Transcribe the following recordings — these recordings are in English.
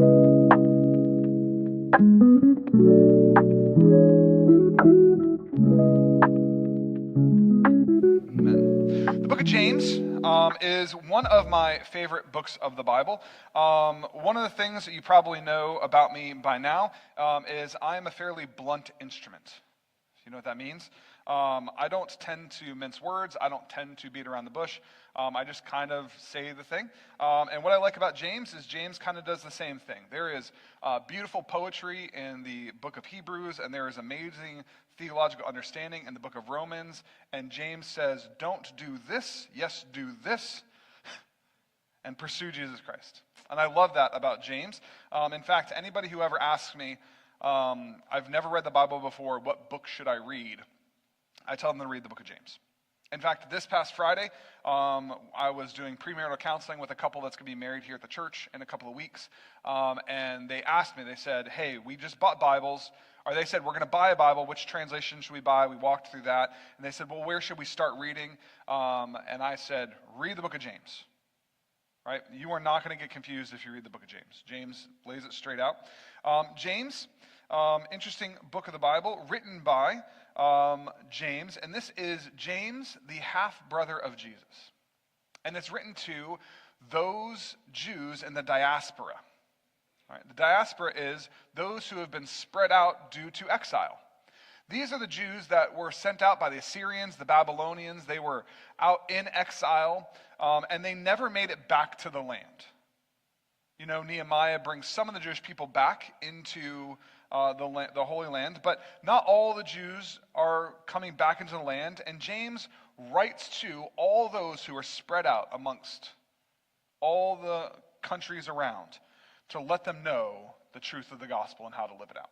The book of James is one of my favorite books of the Bible. One of the things that you probably know about me by now is I am a fairly blunt instrument. You know what that means? I don't tend to mince words. I don't tend to beat around the bush. I just kind of say the thing. And what I like about James is James kind of does the same thing. There is beautiful poetry in the book of Hebrews, and there is amazing theological understanding in the book of Romans. And James says, don't do this, yes, do this, and pursue Jesus Christ. And I love that about James. In fact, anybody who ever asks me, I've never read the Bible before, what book should I read? I tell them to read the book of James. In fact, this past Friday, I was doing premarital counseling with a couple that's going to be married here at the church in a couple of weeks. And they asked me, they said, hey, we just bought Bibles. Or they said, we're going to buy a Bible. Which translation should we buy? We walked through that. And they said, well, where should we start reading? And I said, read the book of James. Right? You are not going to get confused if you read the book of James. James lays it straight out. James, interesting book of the Bible, written by James. And this is James, the half-brother of Jesus. And it's written to those Jews in the diaspora. Right? The diaspora is those who have been spread out due to exile. These are the Jews that were sent out by the Assyrians, the Babylonians. They were out in exile, and they never made it back to the land. You know, Nehemiah brings some of the Jewish people back into the Holy Land, but not all the Jews are coming back into the land. And James writes to all those who are spread out amongst all the countries around to let them know the truth of the gospel and how to live it out.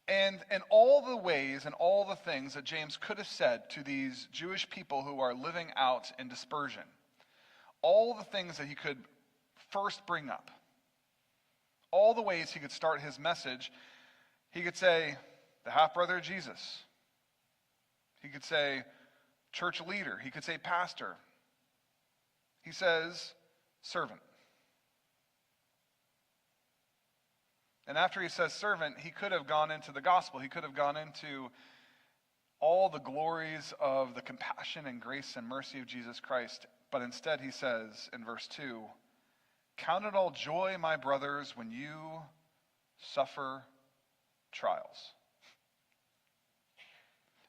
And all the ways and all the things that James could have said to these Jewish people who are living out in dispersion, all the things that he could first bring up, all the ways he could start his message, he could say, the half-brother of Jesus. He could say, church leader. He could say, pastor. He says, servant. And after he says servant, he could have gone into the gospel. He could have gone into all the glories of the compassion and grace and mercy of Jesus Christ. But instead he says in verse 2, count it all joy, my brothers, when you suffer trials.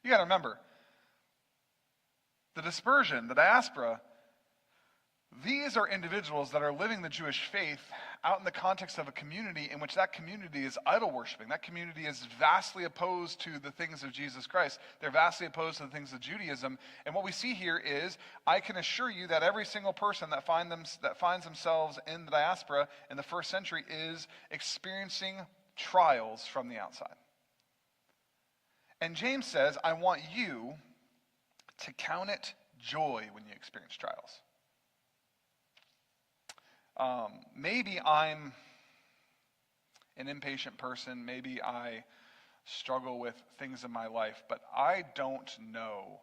You got to remember, the dispersion, the diaspora, these are individuals that are living the Jewish faith out in the context of a community in which that community is idol worshiping. That community is vastly opposed to the things of Jesus Christ. They're vastly opposed to the things of Judaism. And what we see here is, I can assure you that every single person that finds themselves in the diaspora in the first century is experiencing trials from the outside. And James says, I want you to count it joy when you experience trials. Maybe I'm an impatient person. Maybe I struggle with things in my life. But I don't know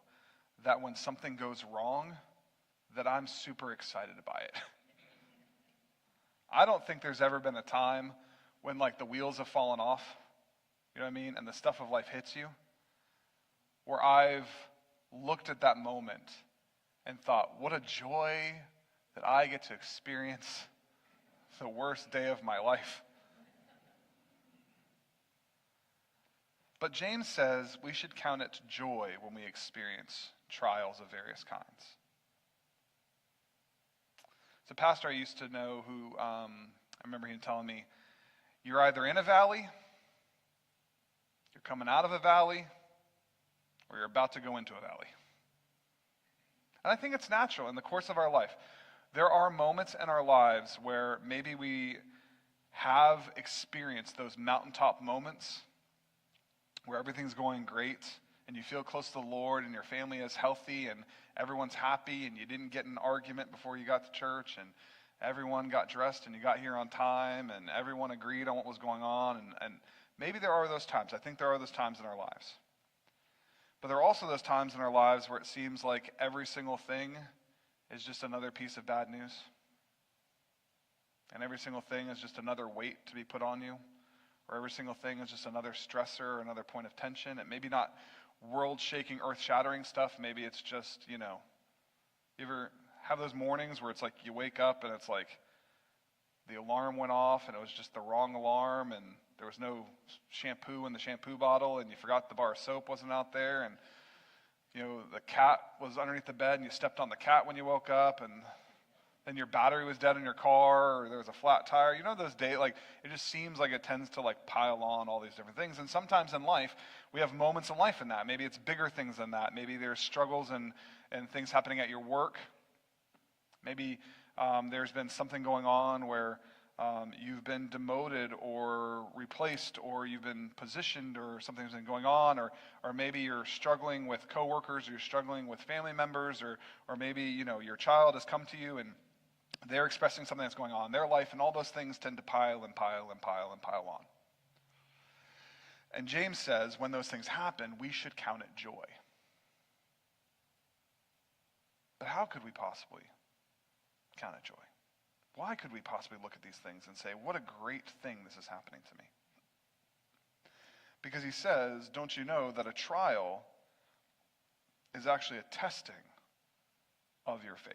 that when something goes wrong, that I'm super excited by it. I don't think there's ever been a time when like the wheels have fallen off, you know what I mean, and the stuff of life hits you, where I've looked at that moment and thought, what a joy that I get to experience the worst day of my life. But James says we should count it joy when we experience trials of various kinds. It's a pastor I used to know who, I remember him telling me, you're either in a valley, you're coming out of a valley, or you're about to go into a valley. And I think it's natural in the course of our life. There are moments in our lives where maybe we have experienced those mountaintop moments where everything's going great and you feel close to the Lord and your family is healthy and everyone's happy and you didn't get in an argument before you got to church and everyone got dressed and you got here on time and everyone agreed on what was going on. And maybe there are those times. I think there are those times in our lives. But there are also those times in our lives where it seems like every single thing is just another piece of bad news. and every single thing is just another weight to be put on you, or every single thing is just another stressor, another point of tension. It may be not world-shaking, earth-shattering stuff. Maybe it's just, you ever have those mornings where it's like you wake up and it's like the alarm went off and it was just the wrong alarm, and there was no shampoo in the shampoo bottle, and you forgot the bar of soap wasn't out there, and the cat was underneath the bed and you stepped on the cat when you woke up, and then your battery was dead in your car, or there was a flat tire. Those days, like, it just seems like it tends to like pile on all these different things. And sometimes in life, we have moments in life in that. Maybe it's bigger things than that. Maybe there's struggles and things happening at your work. Maybe there's been something going on where you've been demoted or replaced, or you've been positioned, or something's been going on, or maybe you're struggling with coworkers, or you're struggling with family members, or maybe your child has come to you and they're expressing something that's going on in their life, and all those things tend to pile and pile and pile and pile on. And James says when those things happen, we should count it joy. But how could we possibly count it joy? Why could we possibly look at these things and say, what a great thing this is happening to me? Because he says, don't you know that a trial is actually a testing of your faith?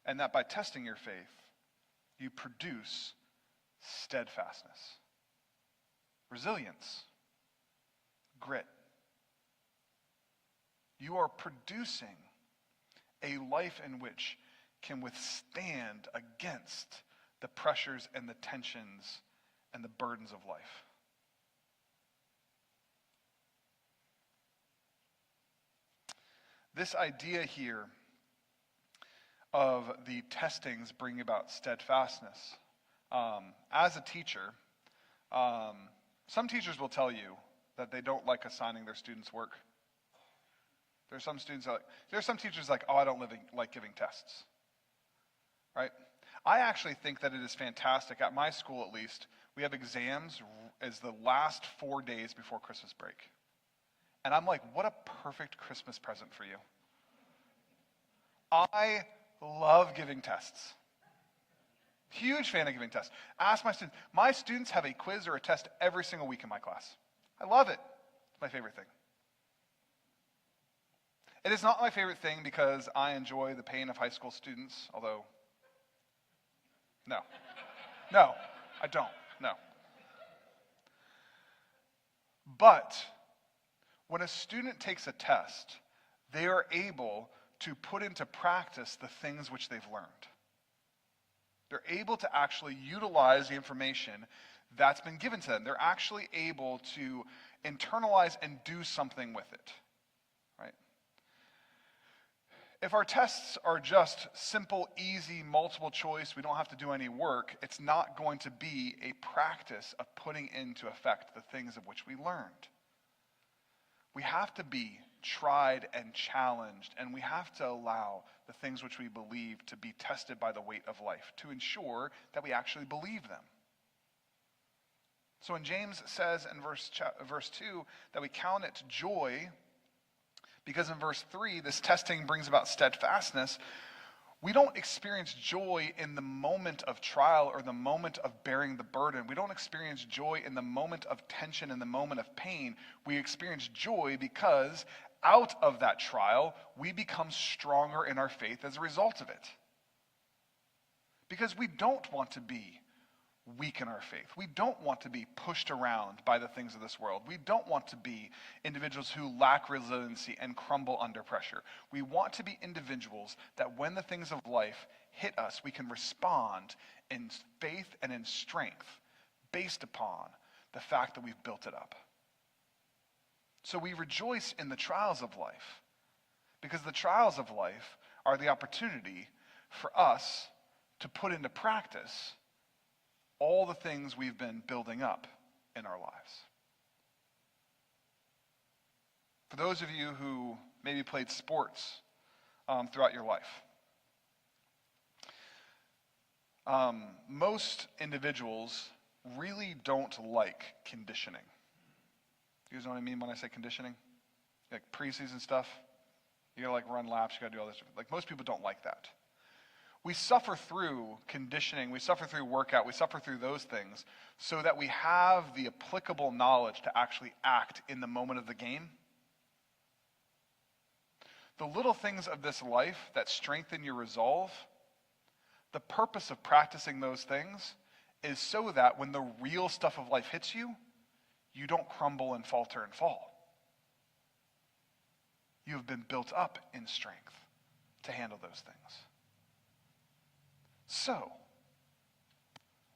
And that by testing your faith, you produce steadfastness, resilience, grit. You are producing a life in which can withstand against the pressures and the tensions and the burdens of life. This idea here of the testings bring about steadfastness. As a teacher, some teachers will tell you that they don't like assigning their students work. There's some teachers like, I don't like giving tests. Right? I actually think that it is fantastic. At my school, at least, we have exams as the last 4 days before Christmas break. And I'm like, what a perfect Christmas present for you. I love giving tests. Huge fan of giving tests. Ask my students. My students have a quiz or a test every single week in my class. I love it. It's my favorite thing. It is not my favorite thing because I enjoy the pain of high school students, although, no, I don't, no. But when a student takes a test, they are able to put into practice the things which they've learned. They're able to actually utilize the information that's been given to them. They're actually able to internalize and do something with it, right? If our tests are just simple, easy, multiple choice, we don't have to do any work, it's not going to be a practice of putting into effect the things of which we learned. We have to be tried and challenged, and we have to allow the things which we believe to be tested by the weight of life to ensure that we actually believe them. So when James says in verse 2 that we count it joy, because in verse 3 this testing brings about steadfastness, we don't experience joy in the moment of trial or the moment of bearing the burden. We don't experience joy in the moment of tension, in the moment of pain. We experience joy because out of that trial, we become stronger in our faith as a result of it. Because we don't want to be weak in our faith. We don't want to be pushed around by the things of this world. We don't want to be individuals who lack resiliency and crumble under pressure. We want to be individuals that when the things of life hit us, we can respond in faith and in strength based upon the fact that we've built it up. So we rejoice in the trials of life because the trials of life are the opportunity for us to put into practice all the things we've been building up in our lives. For those of you who maybe played sports throughout your life, most individuals really don't like conditioning. You guys know what I mean when I say conditioning? Like preseason stuff. You gotta like run laps, you gotta do all this. Like most people don't like that. We suffer through conditioning, we suffer through workout, we suffer through those things so that we have the applicable knowledge to actually act in the moment of the game. The little things of this life that strengthen your resolve, the purpose of practicing those things is so that when the real stuff of life hits you, you don't crumble and falter and fall. You have been built up in strength to handle those things. So,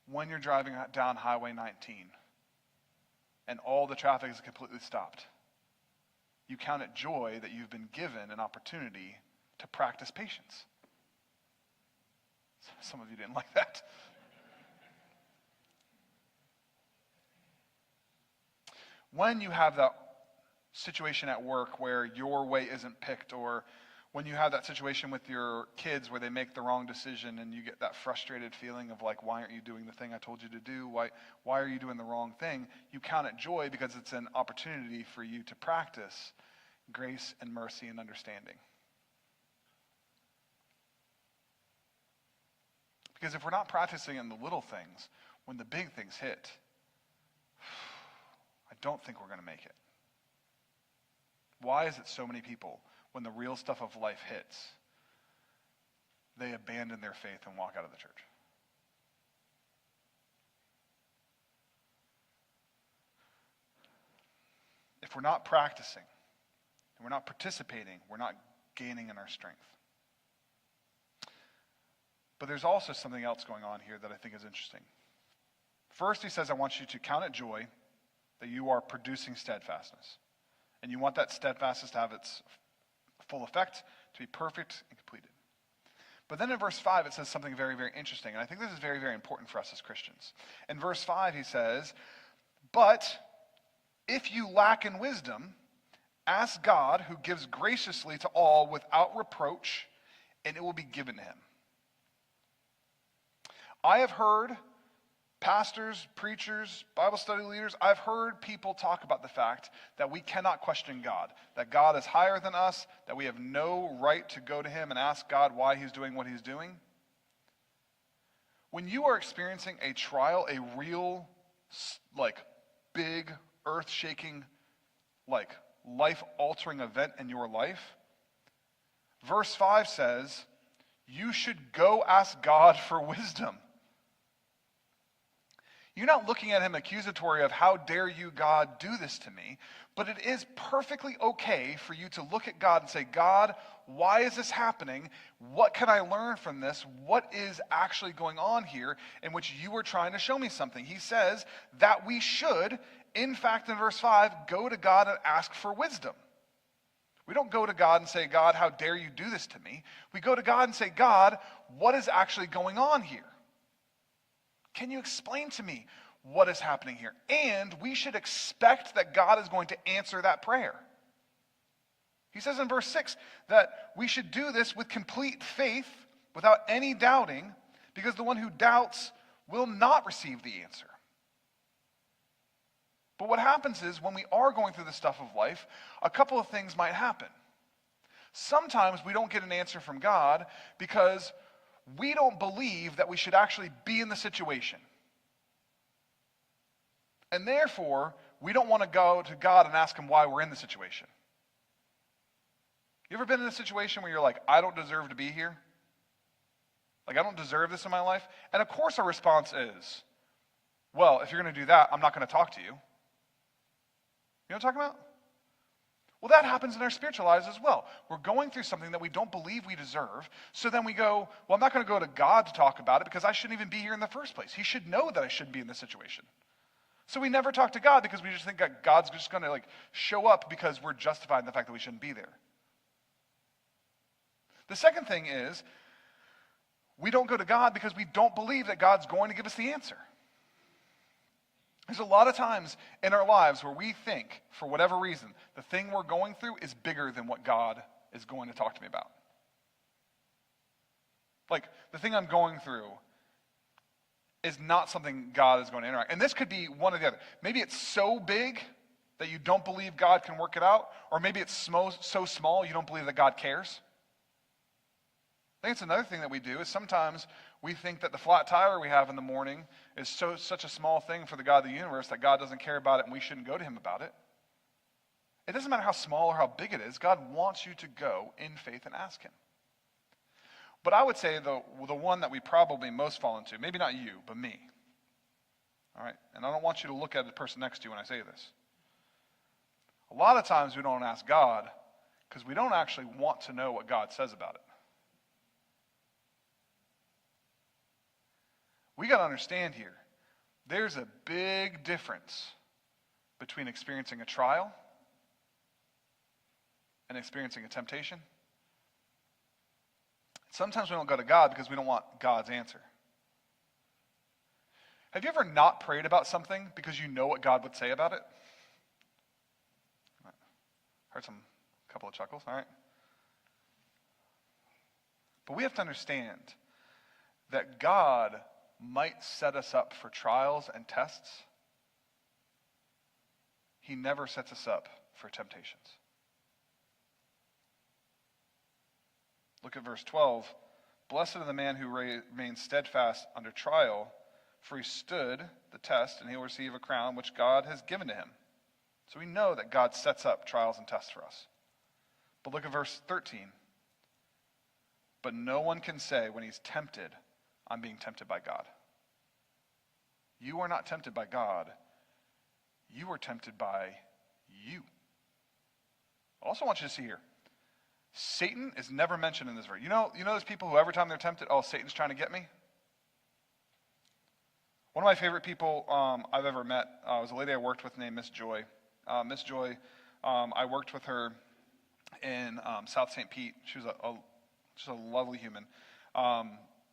when you're driving down Highway 19 and all the traffic is completely stopped, you count it joy that you've been given an opportunity to practice patience. Some of you didn't like that. When you have that situation at work where your way isn't picked, or when you have that situation with your kids where they make the wrong decision and you get that frustrated feeling of like, why aren't you doing the thing I told you to do? Why are you doing the wrong thing? You count it joy because it's an opportunity for you to practice grace and mercy and understanding. Because if we're not practicing in the little things, when the big things hit, I don't think we're going to make it. Why is it so many people, when the real stuff of life hits, they abandon their faith and walk out of the church? If we're not practicing, and we're not participating, we're not gaining in our strength. But there's also something else going on here that I think is interesting. First, he says, I want you to count it joy that you are producing steadfastness. And you want that steadfastness to have its full effect, to be perfect and completed. But then in verse 5, it says something very, very interesting. And I think this is very, very important for us as Christians. In verse 5, he says, but if you lack in wisdom, ask God, who gives graciously to all without reproach, and it will be given to him. I have heard pastors, preachers, Bible study leaders, I've heard people talk about the fact that we cannot question God, that God is higher than us, that we have no right to go to him and ask God why he's doing what he's doing. When you are experiencing a trial, a real, big, earth-shaking, life-altering event in your life, verse 5 says, you should go ask God for wisdom. You're not looking at him accusatory of how dare you, God, do this to me, but it is perfectly okay for you to look at God and say, God, why is this happening? What can I learn from this? What is actually going on here in which you are trying to show me something? He says that we should, in fact, in verse 5, go to God and ask for wisdom. We don't go to God and say, God, how dare you do this to me? We go to God and say, God, what is actually going on here? Can you explain to me what is happening here? And we should expect that God is going to answer that prayer. He says in verse 6 that we should do this with complete faith, without any doubting, because the one who doubts will not receive the answer. But what happens is when we are going through the stuff of life, a couple of things might happen. Sometimes we don't get an answer from God because we don't believe that we should actually be in the situation. And therefore, we don't want to go to God and ask him why we're in the situation. You ever been in a situation where you're like, I don't deserve to be here? I don't deserve this in my life? And of course our response is, well, if you're going to do that, I'm not going to talk to you. You know what I'm talking about? Well, that happens in our spiritual lives as well. We're going through something that we don't believe we deserve, so then we go, well, I'm not going to go to God to talk about it because I shouldn't even be here in the first place. He should know that I shouldn't be in this situation. So we never talk to God because we just think that God's just going to show up because we're justified in the fact that we shouldn't be there. The second thing is, we don't go to God because we don't believe that God's going to give us the answer. There's a lot of times in our lives where we think, for whatever reason, the thing we're going through is bigger than what God is going to talk to me about. The thing I'm going through is not something God is going to interact. And this could be one or the other. Maybe it's so big that you don't believe God can work it out, or maybe it's so small you don't believe that God cares. I think it's another thing that we do is sometimes we think that the flat tire we have in the morning is such a small thing for the God of the universe that God doesn't care about it and we shouldn't go to him about it. It doesn't matter how small or how big it is. God wants you to go in faith and ask him. But I would say the one that we probably most fall into, maybe not you, but me. All right? And I don't want you to look at the person next to you when I say this. A lot of times we don't ask God because we don't actually want to know what God says about it. We got to understand here, there's a big difference between experiencing a trial and experiencing a temptation. Sometimes we don't go to God because we don't want God's answer. Have you ever not prayed about something because you know what God would say about it? Heard a couple of chuckles, all right? But we have to understand that God might set us up for trials and tests. He never sets us up for temptations. Look at verse 12. Blessed are the man who remains steadfast under trial, for he stood the test, and he will receive a crown which God has given to him. So we know that God sets up trials and tests for us. But look at verse 13. But no one can say when he's tempted, I'm being tempted by God. You are not tempted by God. You are tempted by you. I also want you to see here, Satan is never mentioned in this verse. You know those people who every time they're tempted, oh, Satan's trying to get me? One of my favorite people I've ever met was a lady I worked with named Miss Joy. Miss Joy, I worked with her in South St. Pete. She was just a lovely human.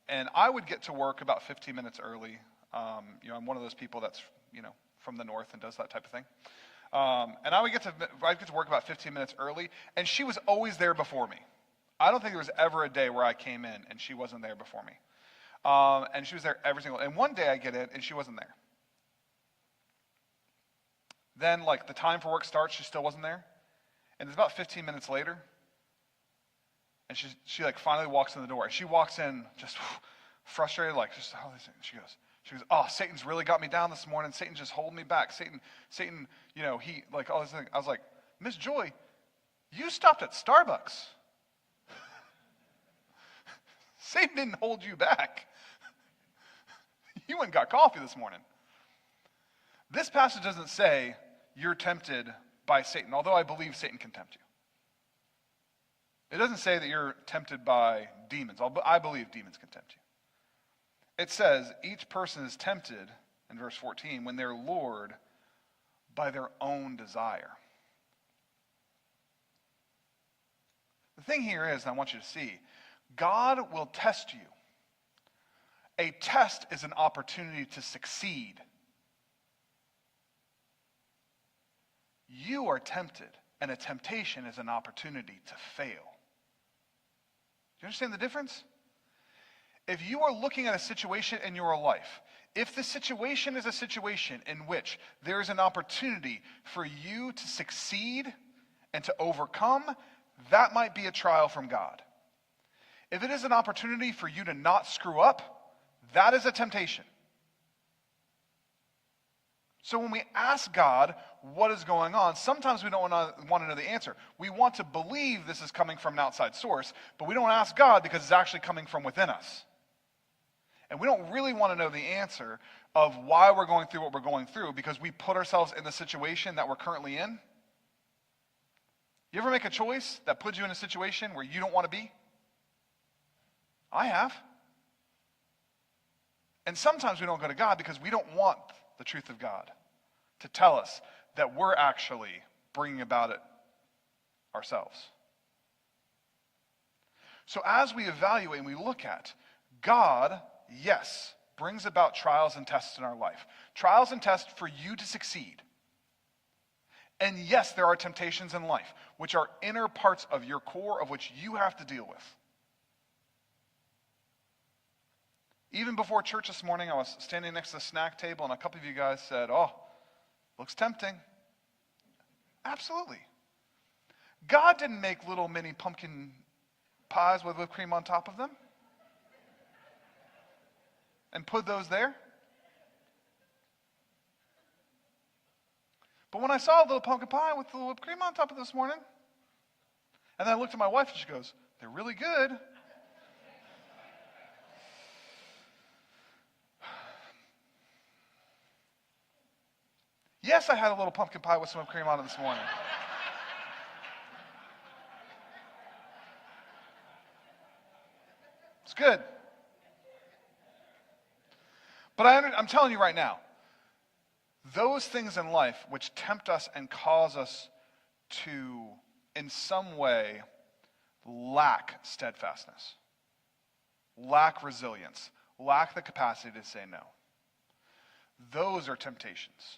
And I would get to work about 15 minutes early. I'm one of those people that's, from the north and does that type of thing. And I'd get to work about 15 minutes early, and she was always there before me. I don't think there was ever a day where I came in and she wasn't there before me. And she was there every single, and one day I get in and she wasn't there. Then the time for work starts, she still wasn't there. And it's about 15 minutes later, and she finally walks in the door. And she walks in just frustrated, she goes, oh, Satan's really got me down this morning. Satan's just holding me back. Satan, all this thing. I was like, Miss Joy, you stopped at Starbucks. Satan didn't hold you back. You went and got coffee this morning. This passage doesn't say you're tempted by Satan, although I believe Satan can tempt you. It doesn't say that you're tempted by demons, although I believe demons can tempt you. It says each person is tempted, in verse 14, when they're lured by their own desire. The thing here is, and I want you to see, God will test you. A test is an opportunity to succeed. You are tempted, and a temptation is an opportunity to fail. Do you understand the difference? If you are looking at a situation in your life, if the situation is a situation in which there is an opportunity for you to succeed and to overcome, that might be a trial from God. If it is an opportunity for you to not screw up, that is a temptation. So when we ask God what is going on, sometimes we don't want to know the answer. We want to believe this is coming from an outside source, but we don't ask God because it's actually coming from within us. And we don't really want to know the answer of why we're going through what we're going through because we put ourselves in the situation that we're currently in. You ever make a choice that puts you in a situation where you don't want to be? I have. And sometimes we don't go to God because we don't want the truth of God to tell us that we're actually bringing about it ourselves. So as we evaluate and we look at, God, yes, brings about trials and tests in our life. Trials and tests for you to succeed. And yes, there are temptations in life, which are inner parts of your core of which you have to deal with. Even before church this morning, I was standing next to the snack table, and a couple of you guys said, oh, looks tempting. Absolutely. God didn't make little mini pumpkin pies with whipped cream on top of them. and put those there. But when I saw a little pumpkin pie with the whipped cream on top of it this morning, and then I looked at my wife and she goes, they're really good. Yes, I had a little pumpkin pie with some whipped cream on it this morning. It's good. But I'm telling you right now, those things in life which tempt us and cause us to, in some way, lack steadfastness, lack resilience, lack the capacity to say no, those are temptations.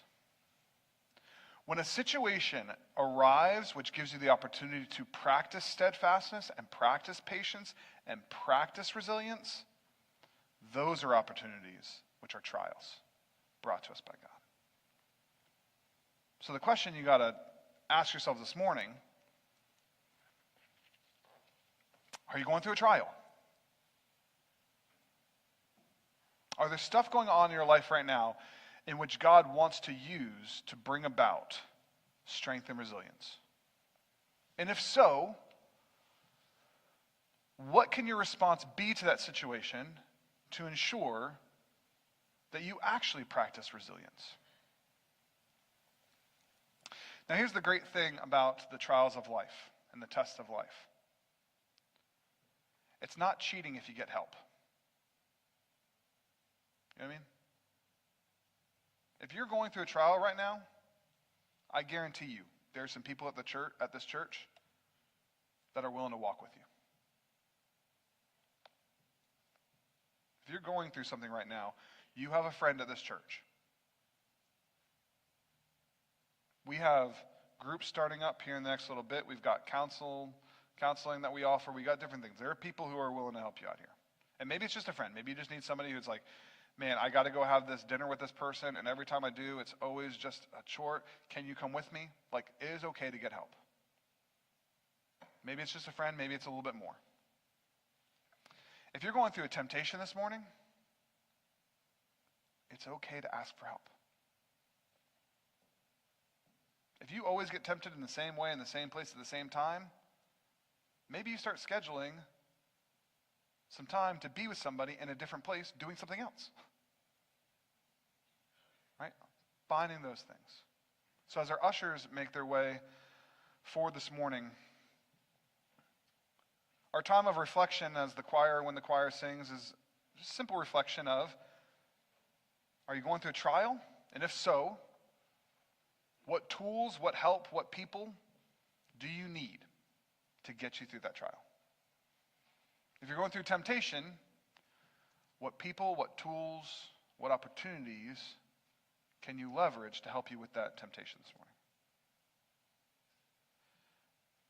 When a situation arrives which gives you the opportunity to practice steadfastness and practice patience and practice resilience, those are opportunities which are trials brought to us by God. So the question you got to ask yourself this morning, are you going through a trial? Are there stuff going on in your life right now in which God wants to use to bring about strength and resilience? And if so, what can your response be to that situation to ensure that you actually practice resilience? Now here's the great thing about the trials of life and the tests of life. It's not cheating if you get help. You know what I mean? If you're going through a trial right now, I guarantee you there are some people at this church that are willing to walk with you. If you're going through something right now, you have a friend at this church. We have groups starting up here in the next little bit. We've got counseling that we offer. We got different things. There are people who are willing to help you out here. And maybe it's just a friend. Maybe you just need somebody who's like, man, I got to go have this dinner with this person, and every time I do, it's always just a chore. Can you come with me? Like, it is okay to get help. Maybe it's just a friend. Maybe it's a little bit more. If you're going through a temptation this morning, it's okay to ask for help. If you always get tempted in the same way, in the same place, at the same time, maybe you start scheduling some time to be with somebody in a different place doing something else. Right? Finding those things. So as our ushers make their way forward this morning, our time of reflection when the choir sings, is just a simple reflection of, are you going through a trial? And if so, what tools, what help, what people do you need to get you through that trial? If you're going through temptation, what people, what tools, what opportunities can you leverage to help you with that temptation this morning?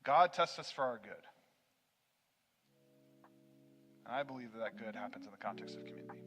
God tests us for our good. And I believe that good happens in the context of community.